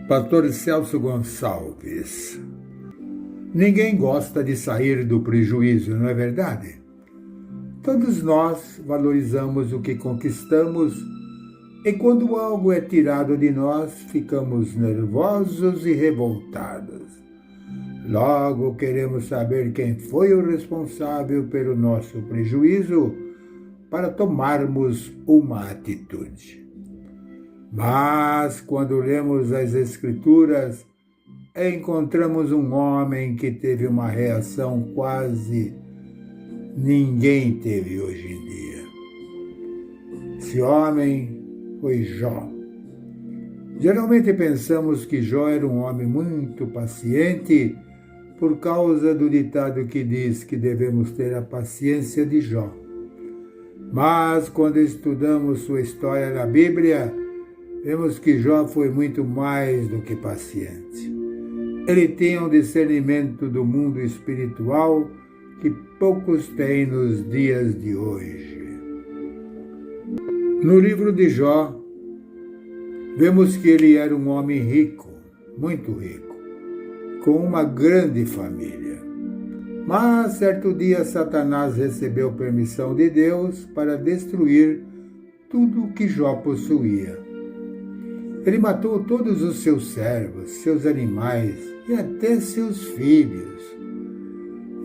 Pastor Celso Gonçalves. Ninguém gosta de sair do prejuízo, não é verdade? Todos nós valorizamos o que conquistamos e quando algo é tirado de nós, ficamos nervosos e revoltados. Logo queremos saber quem foi o responsável pelo nosso prejuízo para tomarmos uma atitude. Mas quando lemos as Escrituras, encontramos um homem que teve uma reação quase ninguém teve hoje em dia. Esse homem foi Jó. Geralmente pensamos que Jó era um homem muito paciente por causa do ditado que diz que devemos ter a paciência de Jó. Mas quando estudamos sua história na Bíblia, vemos que Jó foi muito mais do que paciente. Ele tinha um discernimento do mundo espiritual que poucos têm nos dias de hoje. No livro de Jó, vemos que ele era um homem rico, muito rico, com uma grande família. Mas certo dia Satanás recebeu permissão de Deus para destruir tudo o que Jó possuía. Ele matou todos os seus servos, seus animais e até seus filhos.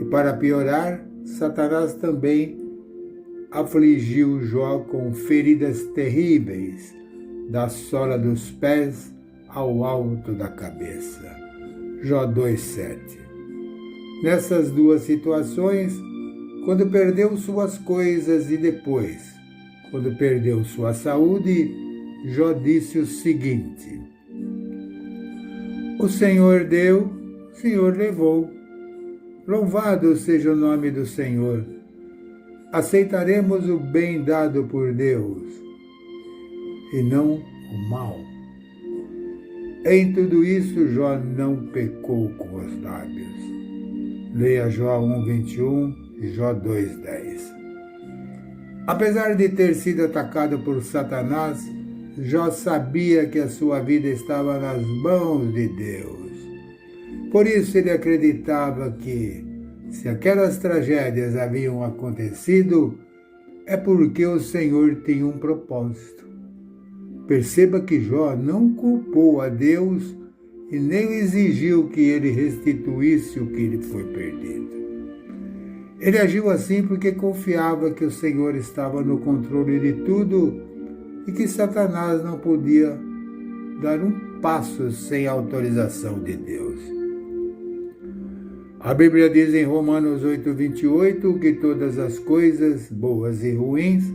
E para piorar, Satanás também afligiu Jó com feridas terríveis, da sola dos pés ao alto da cabeça. Jó 2,7. Nessas duas situações, quando perdeu suas coisas e depois, quando perdeu sua saúde, Jó disse o seguinte: o Senhor deu, o Senhor levou. Louvado seja o nome do Senhor. Aceitaremos o bem dado por Deus e não o mal. Em tudo isso, Jó não pecou com os lábios. Leia Jó 1,21 e Jó 2,10. Apesar de ter sido atacado por Satanás, Jó sabia que a sua vida estava nas mãos de Deus. Por isso ele acreditava que, se aquelas tragédias haviam acontecido, é porque o Senhor tinha um propósito. Perceba que Jó não culpou a Deus e nem exigiu que ele restituísse o que lhe foi perdido. Ele agiu assim porque confiava que o Senhor estava no controle de tudo e que Satanás não podia dar um passo sem a autorização de Deus. A Bíblia diz em Romanos 8,28 que todas as coisas, boas e ruins,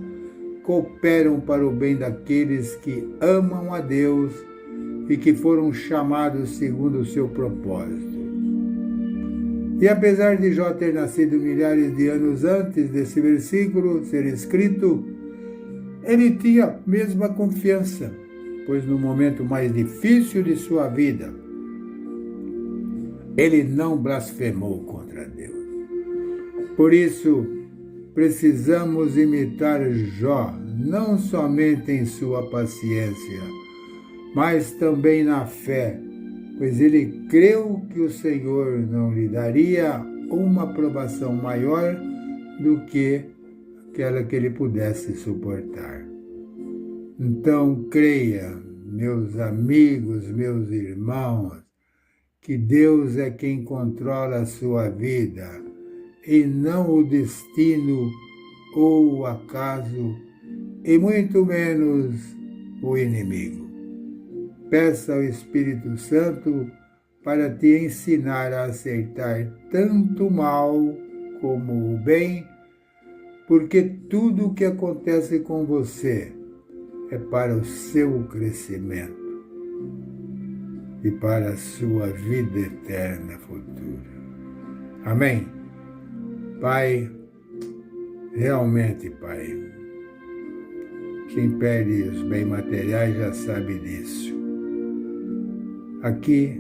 cooperam para o bem daqueles que amam a Deus e que foram chamados segundo o seu propósito. E apesar de Jó ter nascido milhares de anos antes desse versículo ser escrito, ele tinha a mesma confiança, pois no momento mais difícil de sua vida, ele não blasfemou contra Deus. Por isso, precisamos imitar Jó, não somente em sua paciência, mas também na fé, pois ele creu que o Senhor não lhe daria uma provação maior do que aquela que ele pudesse suportar. Então, creia, meus amigos, meus irmãos, que Deus é quem controla a sua vida e não o destino ou o acaso, e muito menos o inimigo. Peça ao Espírito Santo para te ensinar a aceitar tanto o mal como o bem, porque tudo o que acontece com você é para o seu crescimento e para a sua vida eterna futura. Amém? Pai, realmente, Pai, quem perde os bens materiais já sabe disso. Aqui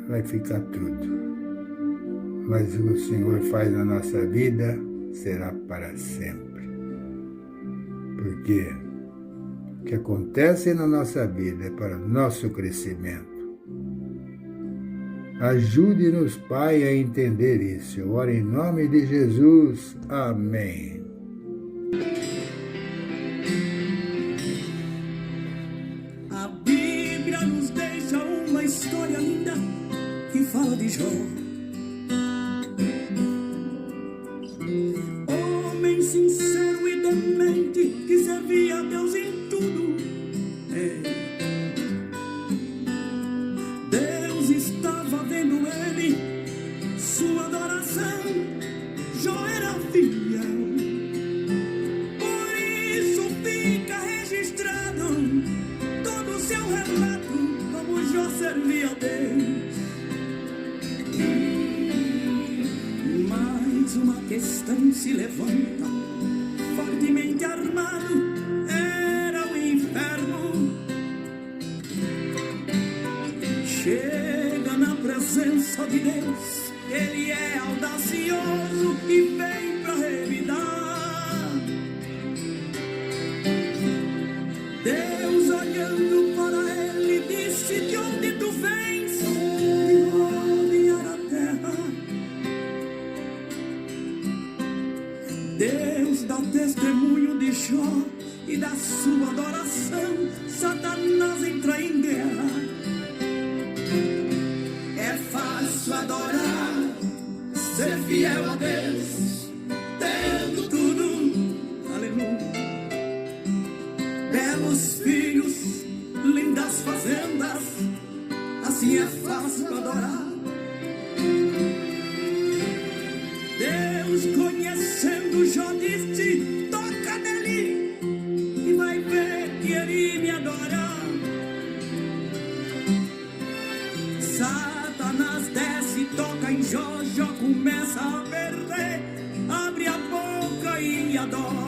vai ficar tudo, mas o que o Senhor faz na nossa vida será para sempre. Porque o que acontece na nossa vida é para o nosso crescimento Ajude-nos, Pai, a entender isso. Eu oro em nome de Jesus. Amém. A Bíblia nos deixa uma história linda que fala de Jó. Homem sincero e temente que servia a Deus em tudo. Deus estava vendo ele, sua adoração. Jó era fiel. Por isso fica registrado todo o seu relato, como Jó servia a Deus. Mas uma questão se levanta, fortemente armado era o inferno. Chega na presença de Deus, ele é audacioso e vem pra revidar. Deus olhando para ele disse: de onde tu vens? De rodear a terra. Deus dá testemunho de Jó e da sua adoração. Satanás entra em guerra. É fácil adorar, ser fiel a Deus, tendo tudo, aleluia. Belos filhos, lindas fazendas, assim é fácil adorar. Deus, conhecendo Jó, disse: toca nele e vai ver que ele me adora. Satanás desce, toca em Jó, Jó começa a perder, abre a boca e adora.